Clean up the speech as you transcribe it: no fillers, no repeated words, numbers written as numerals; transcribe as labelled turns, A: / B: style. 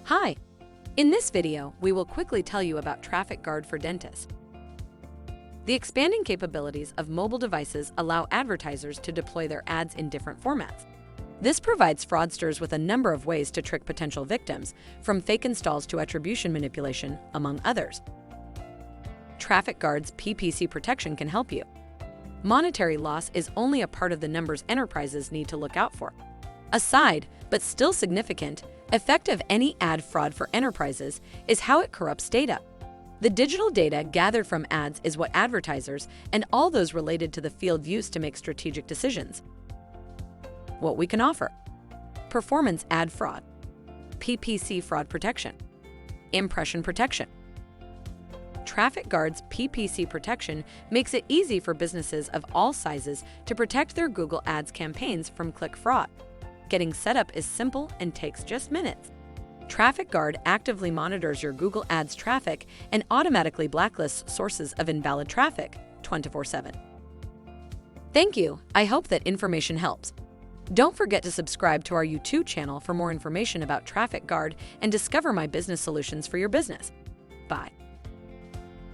A: Hi! In this video, we will quickly tell you about TrafficGuard for dentists. The expanding capabilities of mobile devices allow advertisers to deploy their ads in different formats. This provides fraudsters with a number of ways to trick potential victims, from fake installs to attribution manipulation, among others. TrafficGuard's PPC protection can help you. Monetary loss is only a part of the numbers enterprises need to look out for. Aside, but still significant, effect of any ad fraud for enterprises is how it corrupts data. The digital data gathered from ads is what advertisers and all those related to the field use to make strategic decisions. What we can offer: performance ad fraud, PPC fraud protection, impression protection. TrafficGuard's PPC protection makes it easy for businesses of all sizes to protect their Google Ads campaigns from click fraud. Getting set up is simple and takes just minutes. TrafficGuard actively monitors your Google Ads traffic and automatically blacklists sources of invalid traffic 24/7. Thank you. I hope that information helps. Don't forget to subscribe to our YouTube channel for more information about TrafficGuard and discover my business solutions for your business. Bye.